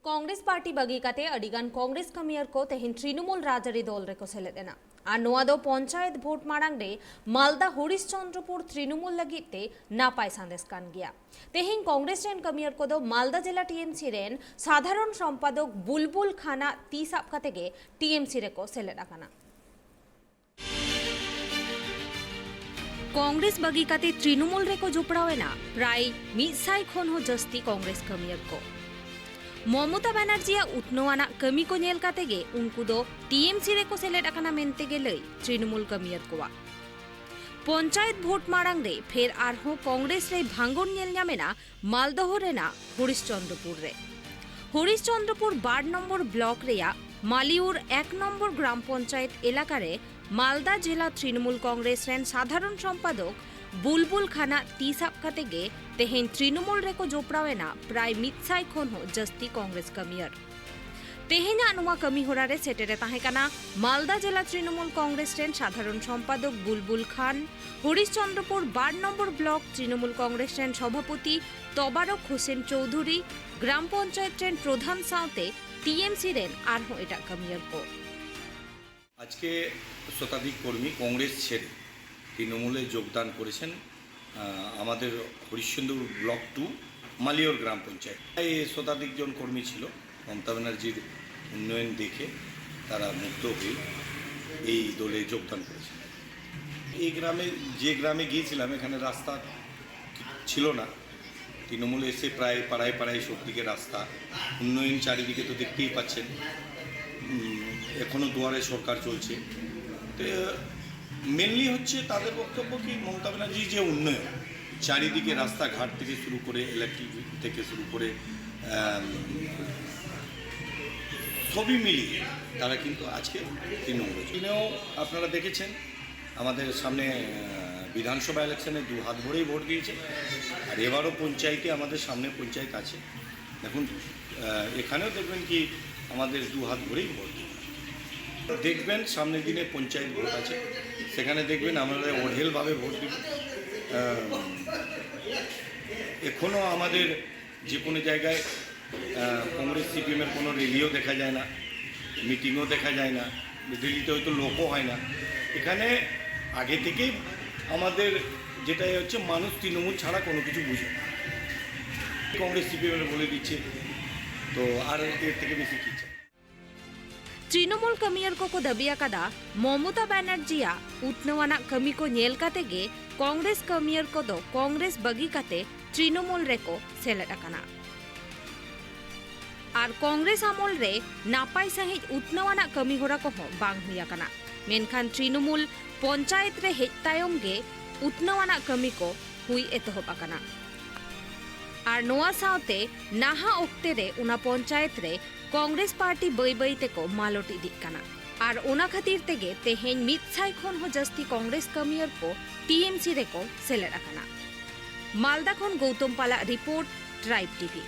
Congress party बगीकाते अडिगान Congress कमियर को तेहिन तृणमूल राजारी दल रे को सेलेदेना और नोआ दो पंचायत भोट मारांग रे मालदा हरिश्चंद्रपुर तृणमूल लगिते नापाय संदेश कान गया तेहिन कांग्रेस रेन कमियर को दो मालदा जिला टीएमसी रेन साधारण सम्पादक बुलबुल खाना 30 आपका तेगे टीएमसी रे को सेलेदाकाना कांग्रेस बगीकाते तृणमूल रे को जोपड़ावेना प्राय 100 खन हो जस्ती कांग्रेस कमियर को ममता बनर्जिया उतनोआना कमी को नेल कातेगे उनको दो टीएमसी रे को सेलेक्ट अकाना मेनते गेलई तृणमूल कमियर कोवा पंचायत भोट मारांग रे फेर आरहो कांग्रेस रे भांगन नेल ᱧᱟᱢᱮᱱᱟ मालदह रेना हरिश्चंद्रपुर 12 नम्बर ब्लॉक रेया मालिउर 1 नम्बर ग्राम पंचायत एलाका रे मालदा जिला तृणमूल कांग्रेस रेन साधारण सम्पादक बुलबुल खाना 30 आपका तेगे तेहेन तृणमूल रे को जोपड़ावेना प्राय 100 खन हो जस्ती कांग्रेस कमियर तेहेन अनुमा कमी होरा रे सेटेरे ताहेकाना मालदा जिला तृणमूल कांग्रेस रेन साधारण सम्पादक बुलबुल Khan Harishchandrapur 12 number block Trinamool Congress rain सभापति तबारक होसेन चौधुरी ग्राम पंचायत रेन प्रधान साउते टीएमसी रेन आरहो एटा कमियर को आज के शताधिक कर्मी कांग्रेस छेड़े तृणमूले योगदान करेছেন আমাদের হরিশ্চন্দ্রপুর ব্লক 2 মালিওর গ্রাম পঞ্চায়েত এই শতাধিক জন কর্মী ছিল মমতা ব্যানার্জির উন্নয়ন দেখে তারা মুক্ত হয়ে এই দলে যোগদান করেছে এই গ্রামে গিয়েছিলাম এখানে রাস্তা ছিল না তৃণমূল এসে প্রায় পাড়ায় পাড়ায় সবদিকে রাস্তা উন্নয়ন চারিদিকে তো দেখতেই পাচ্ছেন এখনো দুয়ারে সরকার চলছে তো মেনলি হচ্ছে তাদের বক্তব্য কি মমতা ব্যানার্জির যে উন্নয়ন চারিদিকে রাস্তাঘাট থেকে শুরু করে ইলেকট্রিক থেকে শুরু করে সবই মিলিয়ে তারা কিন্তু আজকে তৃণমূলেও আপনারা দেখেছেন আমাদের সামনে বিধানসভা ইলেকশনে 2 হাত ভরেই ভোট দিয়েছে আর এবারও পঞ্চায়েতে আমাদের সামনে পঞ্চায়েত আছে এখন এখানেও দেখবেন কি আমাদের 2 হাত ভরেই ভোট দেখবেন সামনের দিনে পঞ্চায়েত ভোট আছে সেখানে দেখবেন আমরা অঢেলভাবে ভোট দিব এখনও আমাদের যে কোনো জায়গায় কংগ্রেস সিপিএমের কোনো র্যালিও দেখা যায় না মিটিংও দেখা যায় না দিল্লিতে হয়তো লোকও হয় না এখানে আগে থেকেই আমাদের যেটাই হচ্ছে মানুষ তৃণমূল ছাড়া কোনো কিছু বুঝে না কংগ্রেস সিপিএমের বলে দিচ্ছে তো আর এর থেকে বেশি কি तृणमूल कमियर को दबिया कदा ममता बनर्जिया उतनवाना कमी को नेल कातेगे कांग्रेस कमियर को दो कांग्रेस बगी काते तृणमूल रे को सेलेक्ट अकाना और कांग्रेस अमल रे नापाय सहित उतनवाना कमी होरा को बांग हुई अकाना मेनखान तृणमूल पंचायत रे हेज तायम गे उतनवाना कमी को हुई एतहब अकाना और नोआ साउते नाहा ओक्ते रे उना पंचायत रे कांग्रेस पार्टी बई बई तेको मालोट इदिक काना और ओना खातिर तेगे तेहेन 100 खन हो जस्ती कांग्रेस कमियर को टीएमसी रे को सेलेक्ट अकाना मालदा खन गौतम पाला रिपोर्ट ट्राइब टीवी।